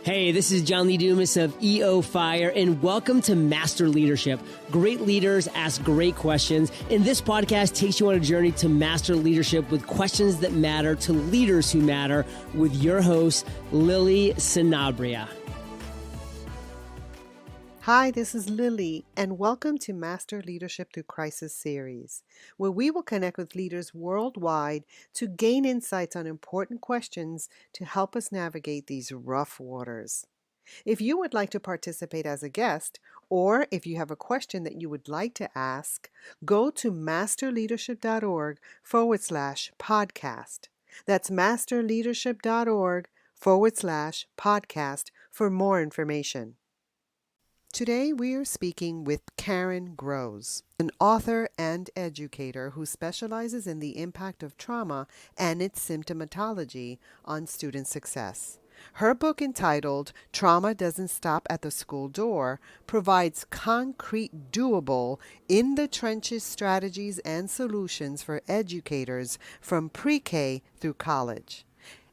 Hey, this is John Lee Dumas of EO Fire, and welcome to Master Leadership. Great leaders ask great questions, and this podcast takes you on a journey to master leadership with questions that matter to leaders who matter with your host, Lily Sanabria. Hi, this is Lily, and welcome to Master Leadership Through Crisis series, where we will connect with leaders worldwide to gain insights on important questions to help us navigate these rough waters. If you would like to participate as a guest, or if you have a question that you would like to ask, go to masterleadership.org/podcast. That's masterleadership.org/podcast for more information. Today we are speaking with Karen Groves, an author and educator who specializes in the impact of trauma and its symptomatology on student success. Her book entitled Trauma Doesn't Stop at the School Door provides concrete, doable, in the trenches strategies and solutions for educators from pre-K through college.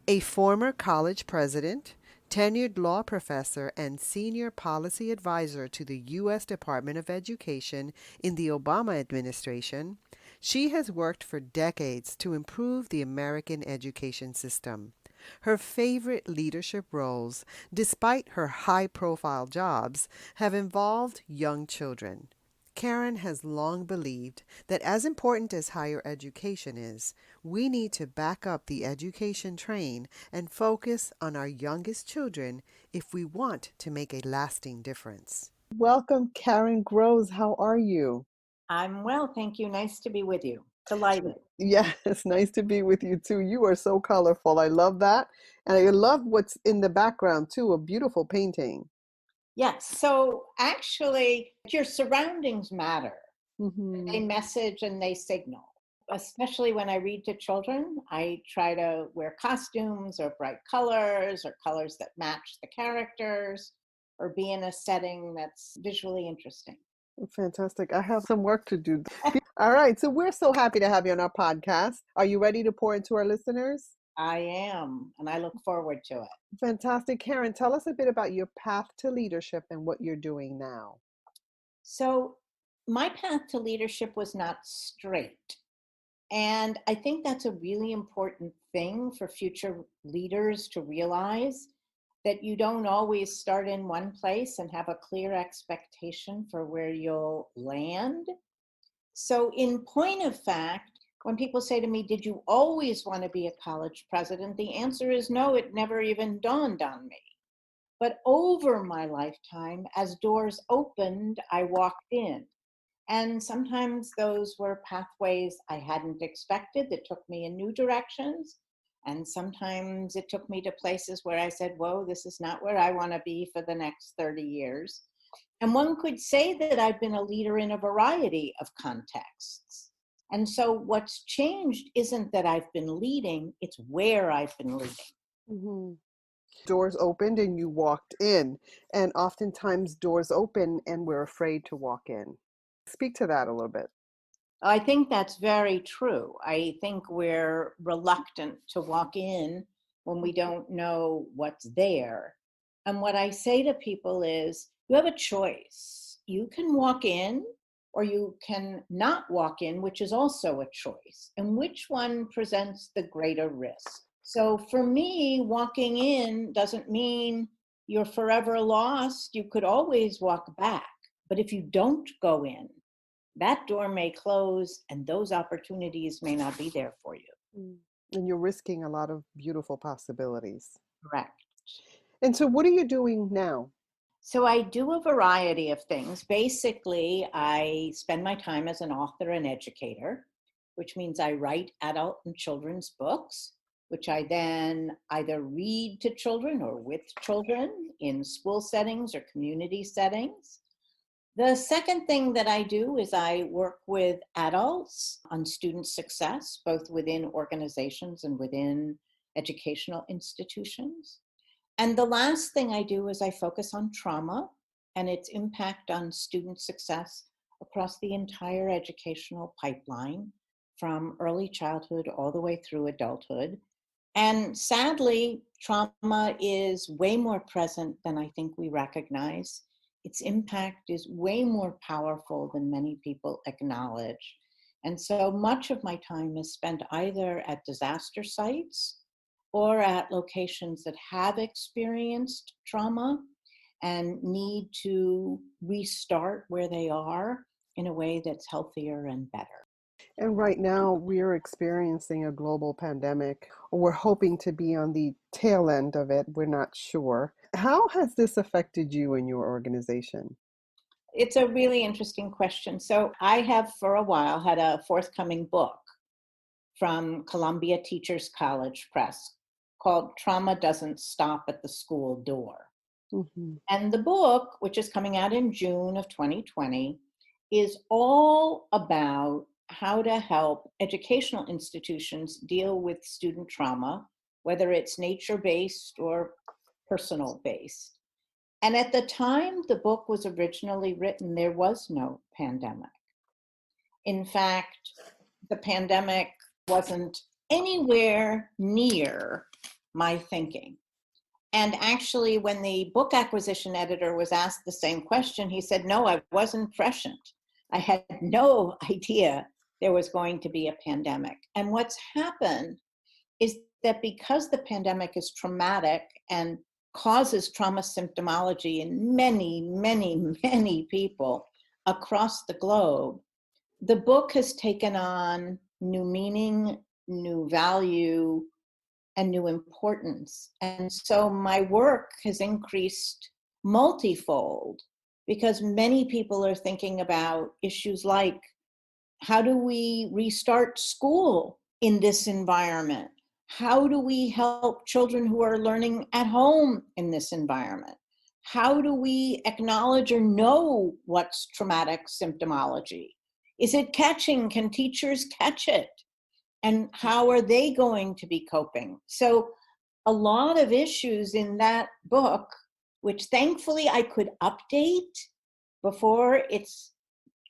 A former college president, tenured law professor, and senior policy advisor to the U.S. Department of Education in the Obama administration, she has worked for decades to improve the American education system. Her favorite leadership roles, despite her high-profile jobs, have involved young children. Karen has long believed that as important as higher education is, we need to back up the education train and focus on our youngest children if we want to make a lasting difference. Welcome, Karen Groves. How are you? I'm well, thank you. Nice to be with you. Delighted. Yeah, it's nice to be with you too. You are so colorful. I love that. And I love what's in the background too, a beautiful painting. Yes, so actually, your surroundings matter. They message and they signal. Especially when I read to children, I try to wear costumes or bright colors or colors that match the characters or be in a setting that's visually interesting. Fantastic. I have some work to do. All right. So we're so happy to have you on our podcast. Are you ready to pour into our listeners? I am, and I look forward to it. Fantastic. Karen, tell us a bit about your path to leadership and what you're doing now. So, my path to leadership was not straight. And I think that's a really important thing for future leaders to realize, that you don't always start in one place and have a clear expectation for where you'll land. So, in point of fact, when people say to me, "Did you always want to be a college president?" the answer is no, it never even dawned on me. But over my lifetime, as doors opened, I walked in. And sometimes those were pathways I hadn't expected that took me in new directions. And sometimes it took me to places where I said, whoa, this is not where I want to be for the next 30 years. And one could say that I've been a leader in a variety of contexts. And so what's changed isn't that I've been leading, it's where I've been leading. Doors opened and you walked in. And oftentimes doors open and we're afraid to walk in. Speak to that a little bit. I think that's very true. I think we're reluctant to walk in when we don't know what's there. And what I say to people is, you have a choice. You can walk in or you can not walk in, which is also a choice. And which one presents the greater risk? So for me, walking in doesn't mean you're forever lost. You could always walk back. But if you don't go in, that door may close and those opportunities may not be there for you. And you're risking a lot of beautiful possibilities. Correct. And so what are you doing now? So I do a variety of things. Basically, I spend my time as an author and educator, which means I write adult and children's books, which I then either read to children or with children in school settings or community settings. The second thing that I do is I work with adults on student success, both within organizations and within educational institutions. And the last thing I do is I focus on trauma and its impact on student success across the entire educational pipeline, from early childhood all the way through adulthood. And sadly, trauma is way more present than I think we recognize. Its impact is way more powerful than many people acknowledge. And so much of my time is spent either at disaster sites or at locations that have experienced trauma and need to restart where they are in a way that's healthier and better. And right now, we're experiencing a global pandemic. We're hoping to be on the tail end of it. We're not sure. How has this affected you and your organization? It's a really interesting question. So I have for a while had a forthcoming book from Columbia Teachers College Press called Trauma Doesn't Stop at the School Door. Mm-hmm. And the book, which is coming out in June of 2020, is all about how to help educational institutions deal with student trauma, whether it's nature-based or personal-based. And at the time the book was originally written, there was no pandemic. In fact, the pandemic wasn't anywhere near my thinking. And actually, when the book acquisition editor was asked the same question, he said, no, I wasn't prescient. I had no idea there was going to be a pandemic. And what's happened is that because the pandemic is traumatic and causes trauma symptomology in many, many, many people across the globe, the book has taken on new meaning, new value, and new importance. And so my work has increased multifold because many people are thinking about issues like, how do we restart school in this environment? How do we help children who are learning at home in this environment? How do we acknowledge or know what's traumatic symptomology? Is it catching? Can teachers catch it? And how are they going to be coping? So a lot of issues in that book, which thankfully I could update before it's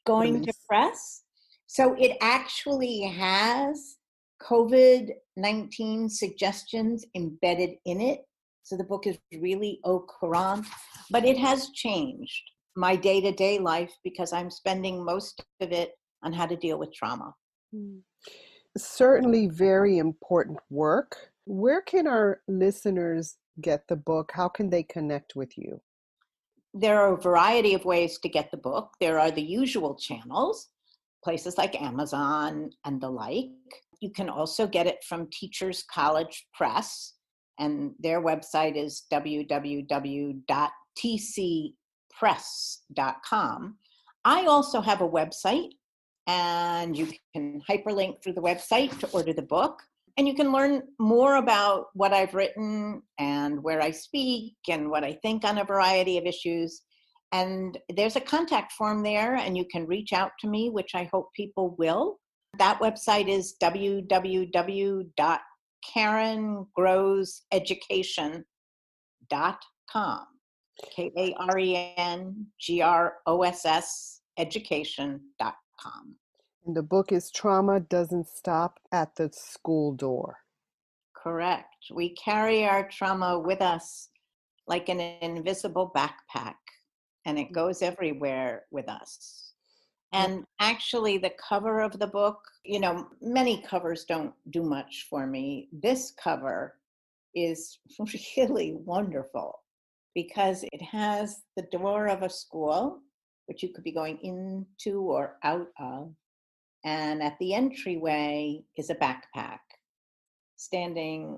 going to Release. press. So it actually has COVID-19 suggestions embedded in it. So the book is really au courant, but it has changed my day-to-day life because I'm spending most of it on how to deal with trauma. Certainly very important work. Where can our listeners get the book? How can they connect with you? There are a variety of ways to get the book. There are the usual channels, places like Amazon and the like. You can also get it from Teachers College Press, and their website is www.tcpress.com. I also have a website, and you can hyperlink through the website to order the book. And you can learn more about what I've written and where I speak and what I think on a variety of issues. And there's a contact form there, and you can reach out to me, which I hope people will. That website is www.karengrosseducation.com. KARENGROSS education.com. And the book is Trauma Doesn't Stop at the School Door. Correct. We carry our trauma with us like an invisible backpack, and it goes everywhere with us. And actually, the cover of the book, many covers don't do much for me. This cover is really wonderful because it has the door of a school, which you could be going into or out of. And at the entryway is a backpack standing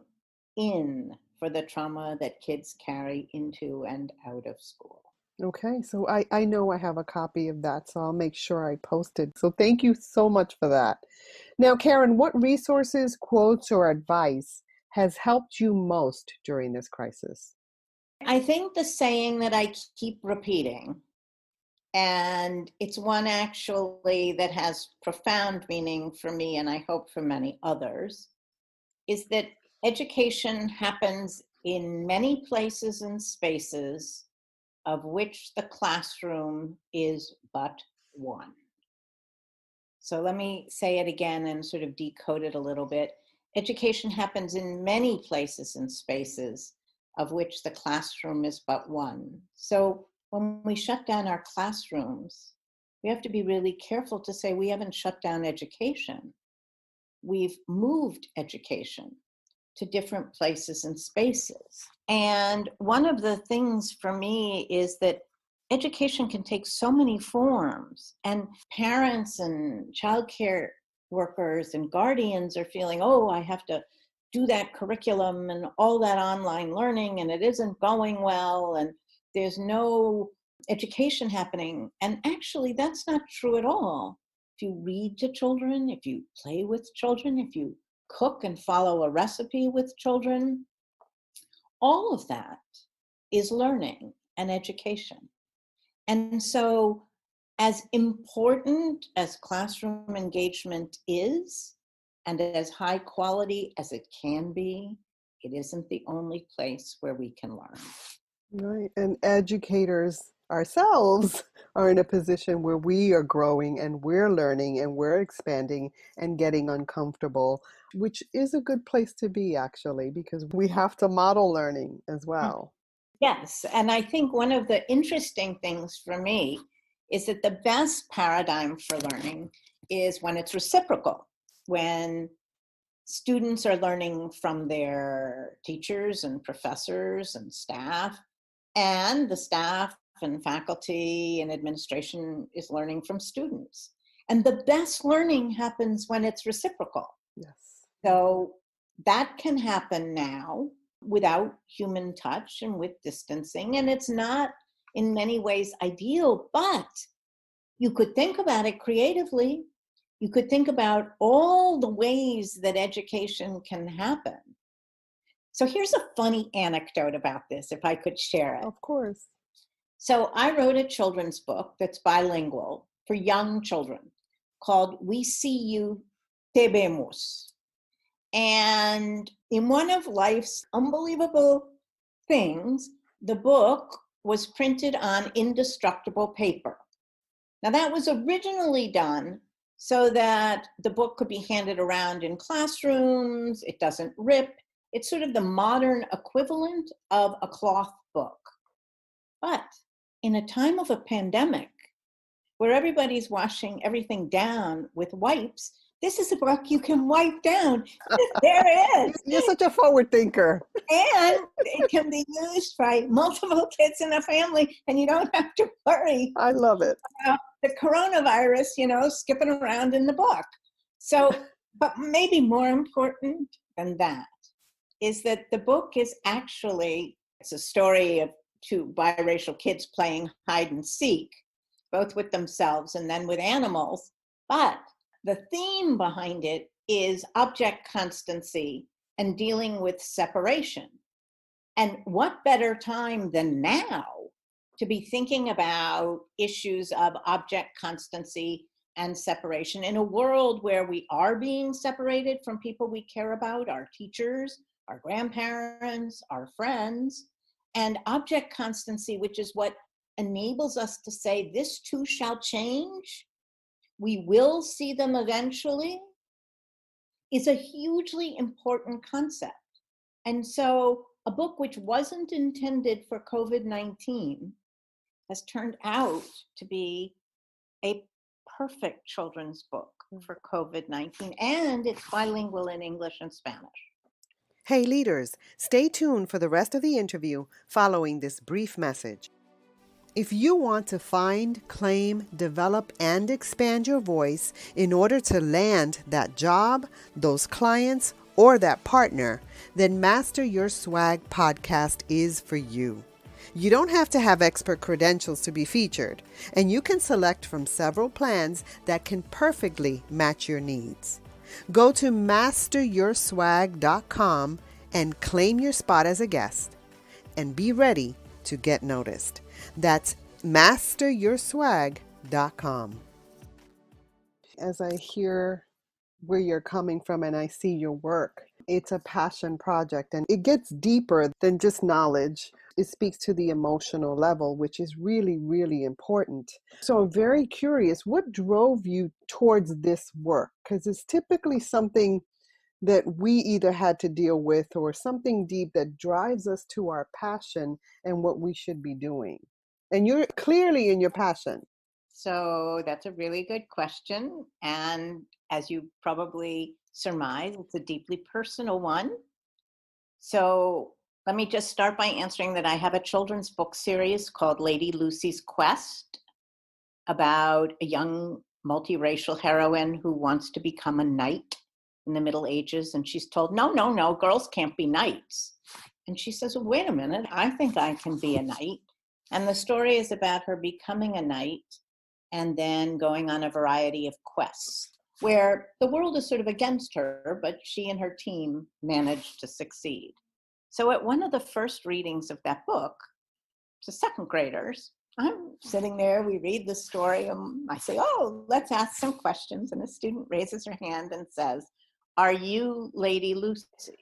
in for the trauma that kids carry into and out of school. Okay, so I know I have a copy of that, so I'll make sure I post it. So thank you so much for that. Now, Karen, what resources, quotes, or advice has helped you most during this crisis? I think the saying that I keep repeating, and it's one actually that has profound meaning for me and I hope for many others, is that education happens in many places and spaces of which the classroom is but one. So let me say it again and sort of decode it a little bit. Education happens in many places and spaces, of which the classroom is but one. So when we shut down our classrooms, we have to be really careful to say we haven't shut down education. We've moved education to different places and spaces. And one of the things for me is that education can take so many forms, and parents and childcare workers and guardians are feeling, oh, I have to do that curriculum and all that online learning, and it isn't going well, and there's no education happening. And actually, that's not true at all. If you read to children, if you play with children, if you cook and follow a recipe with children, all of that is learning and education. And so, as important as classroom engagement is, and as high quality as it can be, it isn't the only place where we can learn. Right. And educators ourselves are in a position where we are growing and we're learning and we're expanding and getting uncomfortable, which is a good place to be, actually, because we have to model learning as well. Yes. And I think one of the interesting things for me is that the best paradigm for learning is when it's reciprocal, when students are learning from their teachers and professors and staff, and the staff and faculty and administration is learning from students. And the best learning happens when it's reciprocal. Yes. So that can happen now without human touch and with distancing. And it's not in many ways ideal, but you could think about it creatively. You could think about all the ways that education can happen. So here's a funny anecdote about this, if I could share it. Of course. So I wrote a children's book that's bilingual for young children called We See You, Te Vemos. And in one of life's unbelievable things, the book was printed on indestructible paper. Now, that was originally done so that the book could be handed around in classrooms, it doesn't rip. It's sort of the modern equivalent of a cloth book. But in a time of a pandemic, where everybody's washing everything down with wipes, this is a book you can wipe down. There it is. You're such a forward thinker. And it can be used by multiple kids in a family, and you don't have to worry I love it. about the coronavirus, skipping around in the book. So, but maybe more important than that is that the book is actually, it's a story of two biracial kids playing hide and seek, both with themselves and then with animals. But the theme behind it is object constancy and dealing with separation. And what better time than now to be thinking about issues of object constancy and separation in a world where we are being separated from people we care about, our teachers, our grandparents, our friends, and object constancy, which is what enables us to say, this too shall change. We will see them eventually, is a hugely important concept. And so a book which wasn't intended for COVID-19 has turned out to be a perfect children's book for COVID-19, and it's bilingual in English and Spanish. Hey, leaders, stay tuned for the rest of the interview following this brief message. If you want to find, claim, develop, and expand your voice in order to land that job, those clients, or that partner, then Master Your Swag podcast is for you. You don't have to have expert credentials to be featured, and you can select from several plans that can perfectly match your needs. Go to masteryourswag.com and claim your spot as a guest, and be ready to get noticed. That's masteryourswag.com. As I hear where you're coming from and I see your work, it's a passion project, and it gets deeper than just knowledge. It speaks to the emotional level, which is really, really important. So I'm very curious, what drove you towards this work? Because it's typically something that we either had to deal with or something deep that drives us to our passion and what we should be doing? And you're clearly in your passion. So that's a really good question. And as you probably surmise, it's a deeply personal one. So let me just start by answering that I have a children's book series called Lady Lucy's Quest about a young multiracial heroine who wants to become a knight in the Middle Ages. And she's told, no, no, no, girls can't be knights. And she says, well, wait a minute, I think I can be a knight. And the story is about her becoming a knight and then going on a variety of quests where the world is sort of against her, but she and her team managed to succeed. So at one of the first readings of that book to second graders, I'm sitting there, we read the story, and I say, oh, let's ask some questions. And a student raises her hand and says, are you Lady Lucy?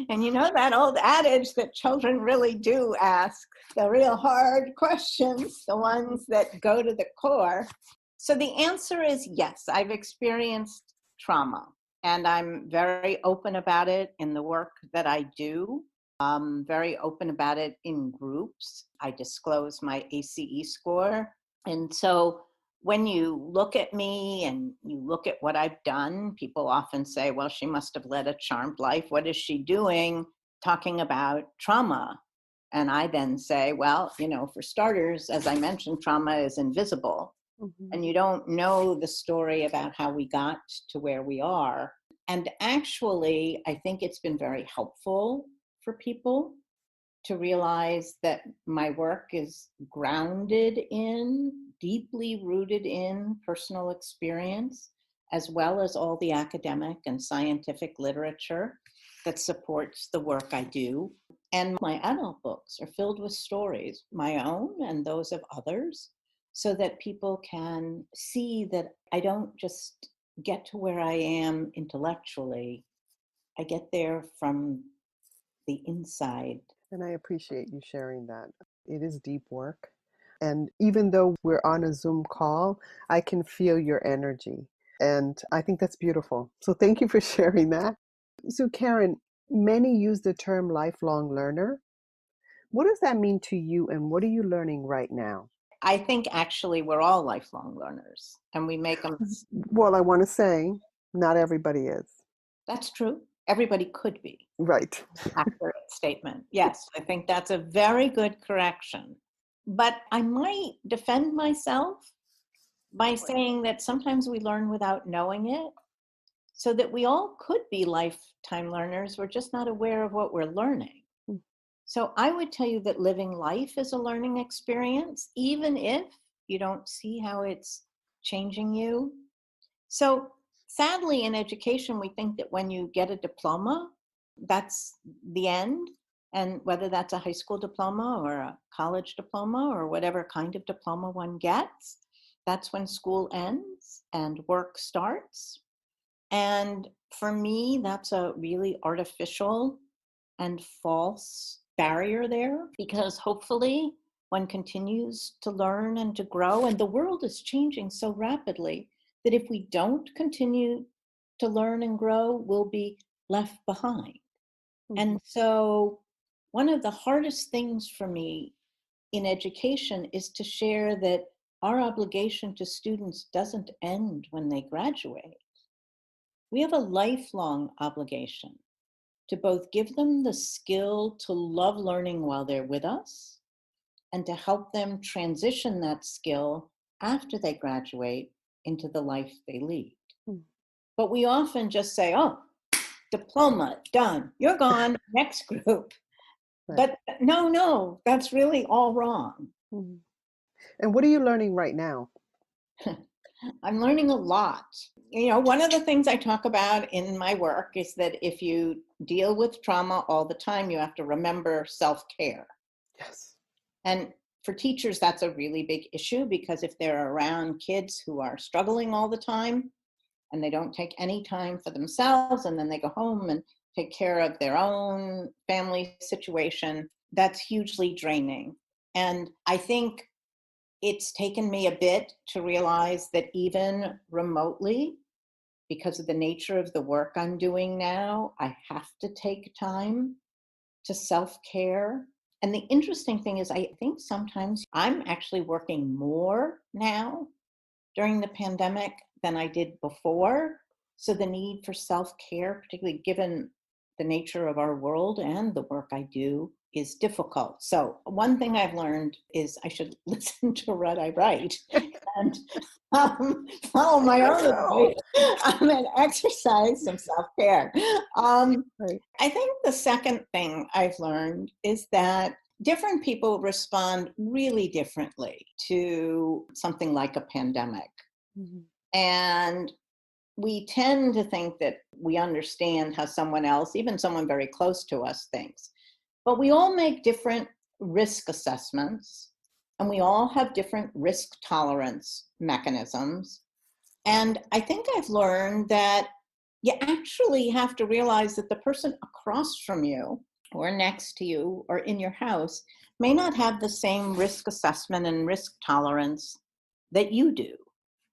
And you know that old adage that children really do ask the real hard questions, the ones that go to the core. So the answer is yes, I've experienced trauma, and I'm very open about it in the work that I do. I'm very open about it in groups. I disclose my ACE score. And so when you look at me and you look at what I've done, people often say, well, she must have led a charmed life. What is she doing talking about trauma? And I then say, well, for starters, as I mentioned, trauma is invisible. Mhm. And you don't know the story about how we got to where we are. And actually, I think it's been very helpful for people to realize that my work is deeply rooted in personal experience, as well as all the academic and scientific literature that supports the work I do. And my adult books are filled with stories, my own and those of others, so that people can see that I don't just get to where I am intellectually, I get there from the inside. And I appreciate you sharing that. It is deep work. And even though we're on a Zoom call, I can feel your energy. And I think that's beautiful. So thank you for sharing that. So, Karen, many use the term lifelong learner. What does that mean to you, and what are you learning right now? I think actually we're all lifelong learners and we make them. Well, I want to say not everybody is. That's true. Everybody could be. Right. Accurate statement. Yes, I think that's a very good correction. But I might defend myself by saying that sometimes we learn without knowing it, so that we all could be lifetime learners. We're just not aware of what we're learning. So I would tell you that living life is a learning experience, even if you don't see how it's changing you. So sadly, in education, we think that when you get a diploma, that's the end. And whether that's a high school diploma or a college diploma or whatever kind of diploma one gets, that's when school ends and work starts. And for me, that's a really artificial and false barrier there, because hopefully one continues to learn and to grow. And the world is changing so rapidly that if we don't continue to learn and grow, we'll be left behind. And so one of the hardest things for me in education is to share that our obligation to students doesn't end when they graduate. We have a lifelong obligation to both give them the skill to love learning while they're with us and to help them transition that skill after they graduate into the life they lead. But we often just say, oh, diploma, done, you're gone, next group. Right. But no, that's really all wrong. And what are you learning right now? I'm learning a lot. One of the things I talk about in my work is that if you deal with trauma all the time, you have to remember self-care. Yes. And for teachers, that's a really big issue, because if they're around kids who are struggling all the time and they don't take any time for themselves, and then they go home and take care of their own family situation, that's hugely draining. And I think it's taken me a bit to realize that even remotely, because of the nature of the work I'm doing now, I have to take time to self-care. And the interesting thing is, I think sometimes I'm actually working more now during the pandemic than I did before. So the need for self-care, particularly given the nature of our world and the work I do, is difficult. So one thing I've learned is I should listen to what I write and follow my own advice and exercise some self-care. Right. I think the second thing I've learned is that different people respond really differently to something like a pandemic. Mhm. And we tend to think that we understand how someone else, even someone very close to us, thinks. But we all make different risk assessments, and we all have different risk tolerance mechanisms. And I think I've learned that you actually have to realize that the person across from you or next to you or in your house may not have the same risk assessment and risk tolerance that you do.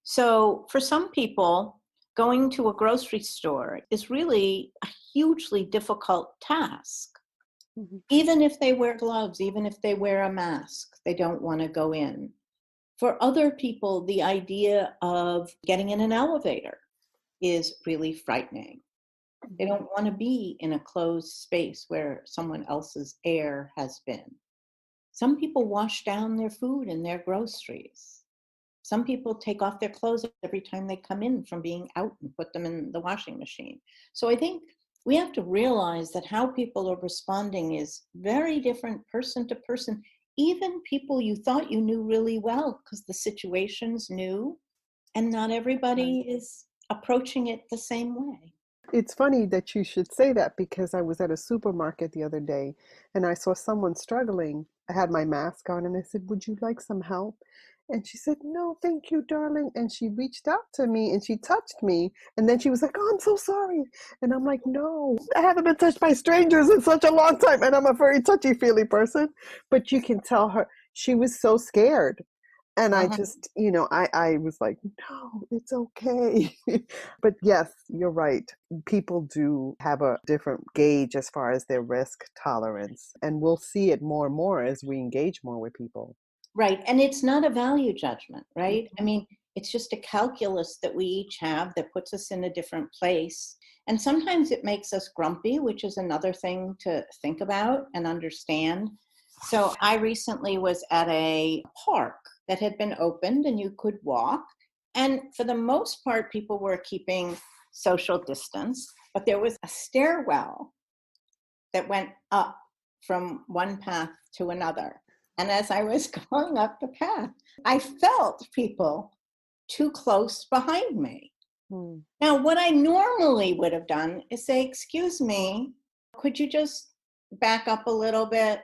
So for some people, going to a grocery store is really a hugely difficult task. Mhm. Even if they wear gloves, even if they wear a mask, they don't want to go in. For other people, the idea of getting in an elevator is really frightening. They don't want to be in a closed space where someone else's air has been. Some people wash down their food and their groceries. Some people take off their clothes every time they come in from being out and put them in the washing machine. So I think we have to realize that how people are responding is very different person to person, even people you thought you knew really well, because the situation's new and not everybody is approaching it the same way. It's funny that you should say that because I was at a supermarket the other day and I saw someone struggling. I had my mask on and I said, "Would you like some help?" And she said, "No, thank you, darling." And she reached out to me and she touched me. And then she was like, "Oh, I'm so sorry." And I'm like, "No, I haven't been touched by strangers in such a long time." And I'm a very touchy-feely person. But you can tell her she was so scared. And I Mhm. just, I was like, "No, it's okay." But yes, you're right. People do have a different gauge as far as their risk tolerance. And we'll see it more and more as we engage more with people. Right. And it's not a value judgment, right? I Mhm. mean, it's just a calculus that we each have that puts us in a different place. And sometimes it makes us grumpy, which is another thing to think about and understand. So I recently was at a park that had been opened and you could walk. And for the most part, people were keeping social distance, but there was a stairwell that went up from one path to another. And as I was going up the path, I felt people too close behind me. Hmm. Now, what I normally would have done is say, "Excuse me, could you just back up a little bit?"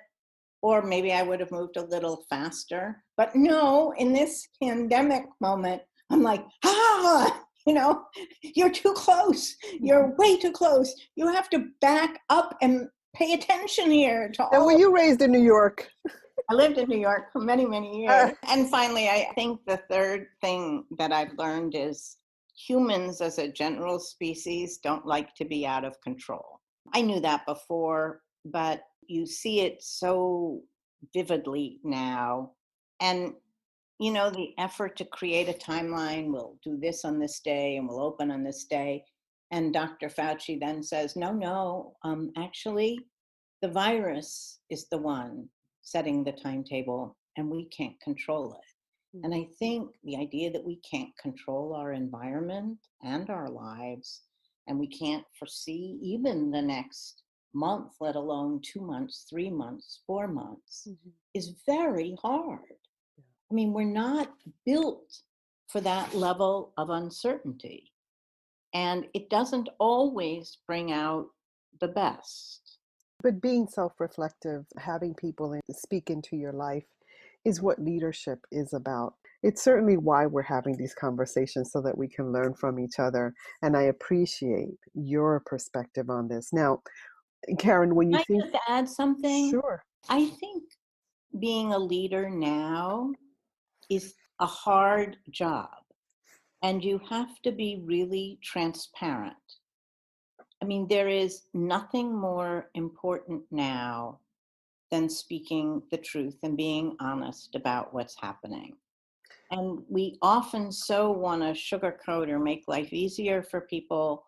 Or maybe I would have moved a little faster. But no, in this pandemic moment, I'm like, you're too close. You're way too close. You have to back up and pay attention here to And all were of. you raised in New York? I lived in New York for many, many years. And finally, I think the third thing that I've learned is humans as a general species don't like to be out of control. I knew that before, but you see it so vividly now. And, the effort to create a timeline, we'll do this on this day and we'll open on this day. And Dr. Fauci then says, no, actually, the virus is the one setting the timetable and we can't control it. And I think the idea that we can't control our environment and our lives, and we can't foresee even the next month, let alone 2 months, 3 months, 4 months, is very hard. I mean, we're not built for that level of uncertainty. And it doesn't always bring out the best. But being self-reflective, having people speak into your life is what leadership is about. It's certainly why we're having these conversations so that we can learn from each other. And I appreciate your perspective on this. Now, Karen, when you Can I think, just add something? sure. I think being a leader now is a hard job. and you have to be really transparent. I mean, there is nothing more important now than speaking the truth and being honest about what's happening. And we often so want to sugarcoat or make life easier for people.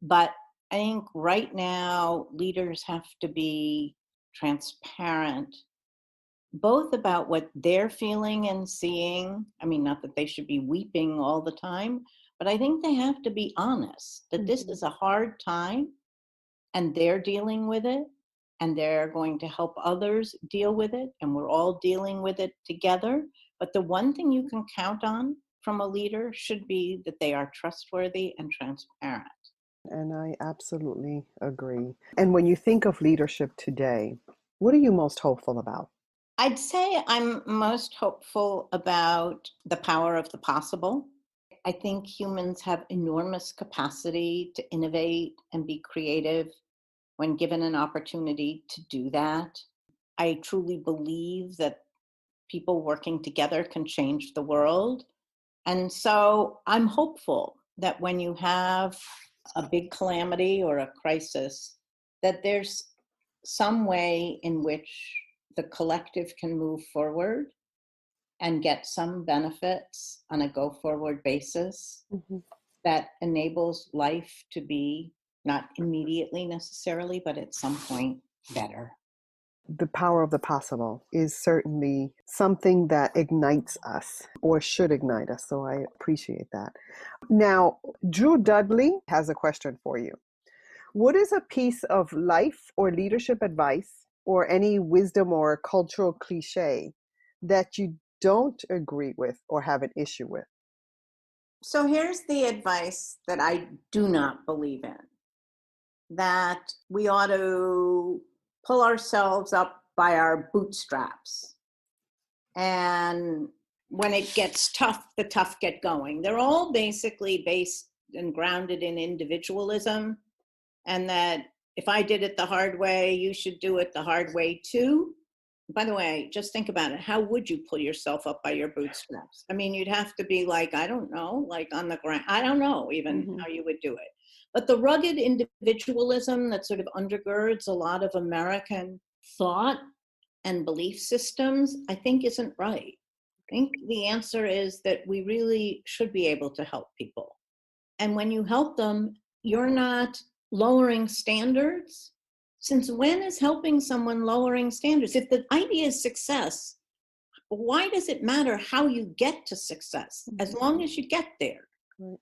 But I think right now, leaders have to be transparent, both about what they're feeling and seeing. I mean, not that they should be weeping all the time, but I think they have to be honest that this is a hard time and they're dealing with it and they're going to help others deal with it and we're all dealing with it together. But the one thing you can count on from a leader should be that they are trustworthy and transparent. And I absolutely agree. And when you think of leadership today, what are you most hopeful about? I'd say I'm most hopeful about the power of the possible. I think humans have enormous capacity to innovate and be creative when given an opportunity to do that. I truly believe that people working together can change the world. And so I'm hopeful that when you have a big calamity or a crisis, that there's some way in which the collective can move forward and get some benefits on a go forward basis Mhm. that enables life to be not immediately necessarily, but at some point better. The power of the possible is certainly something that ignites us or should ignite us. So I appreciate that. Now, Drew Dudley has a question for you. What is a piece of life or leadership advice or any wisdom or cultural cliche that you don't agree with or have an issue with? So here's the advice that I do not believe in, that we ought to pull ourselves up by our bootstraps. And when it gets tough, the tough get going. They're all basically based and grounded in individualism, and that if I did it the hard way, you should do it the hard way too. By the way, just think about it. How would you pull yourself up by your bootstraps? I mean, you'd have to be like, I don't know, like on the ground. I don't know even how you would do it. But the rugged individualism that sort of undergirds a lot of American thought and belief systems, I think isn't right. I think the answer is that we really should be able to help people. And when you help them, you're not lowering standards. Since when is helping someone lowering standards? If the idea is success, why does it matter how you get to success as long as you get there? Right.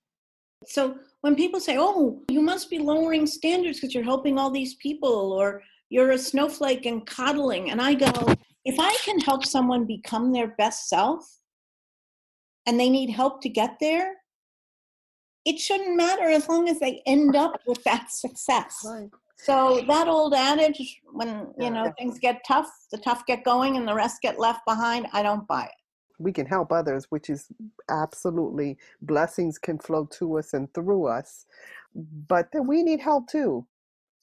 So when people say, oh, you must be lowering standards because you're helping all these people, or you're a snowflake and coddling, and I go, if I can help someone become their best self and they need help to get there, it shouldn't matter as long as they end up with that success. Right. So that old adage, when things get tough, the tough get going and the rest get left behind, I don't buy it. We can help others, which is absolutely, blessings can flow to us and through us, but then we need help too,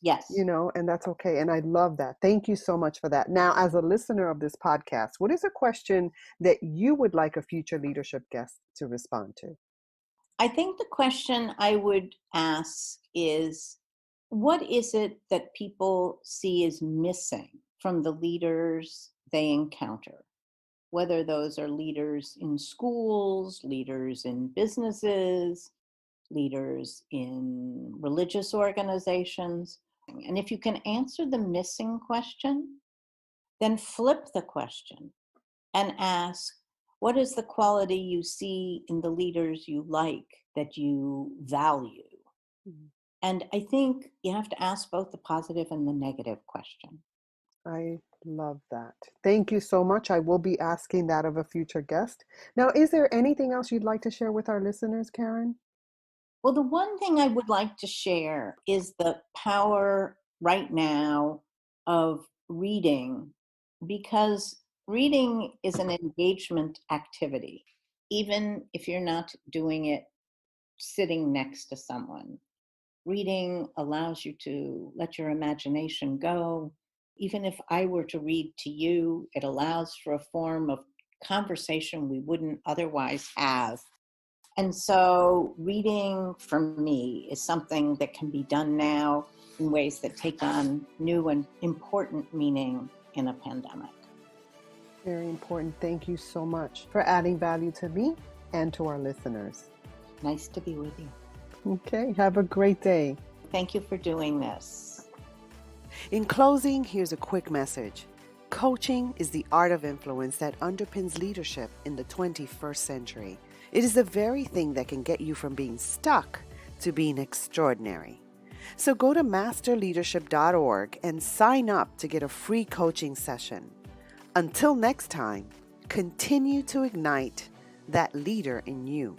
Yes. and that's okay. And I love that. Thank you so much for that. Now, as a listener of this podcast, what is a question that you would like a future leadership guest to respond to? I think the question I would ask is, what is it that people see as missing from the leaders they encounter? Whether those are leaders in schools, leaders in businesses, leaders in religious organizations. And if you can answer the missing question, then flip the question and ask, what is the quality you see in the leaders you like, that you value? Mhm. And I think you have to ask both the positive and the negative question. I love that. Thank you so much. I will be asking that of a future guest. Now, is there anything else you'd like to share with our listeners, Karen? Well, the one thing I would like to share is the power right now of reading, because reading is an engagement activity, even if you're not doing it sitting next to someone. Reading allows you to let your imagination go. Even if I were to read to you, it allows for a form of conversation we wouldn't otherwise have. And so reading for me is something that can be done now in ways that take on new and important meaning in a pandemic. Very important. Thank you so much for adding value to me and to our listeners. Nice to be with you. Okay, have a great day. Thank you for doing this. In closing, here's a quick message. Coaching is the art of influence that underpins leadership in the 21st century. It is the very thing that can get you from being stuck to being extraordinary. So go to masterleadership.org and sign up to get a free coaching session. Until next time, continue to ignite that leader in you.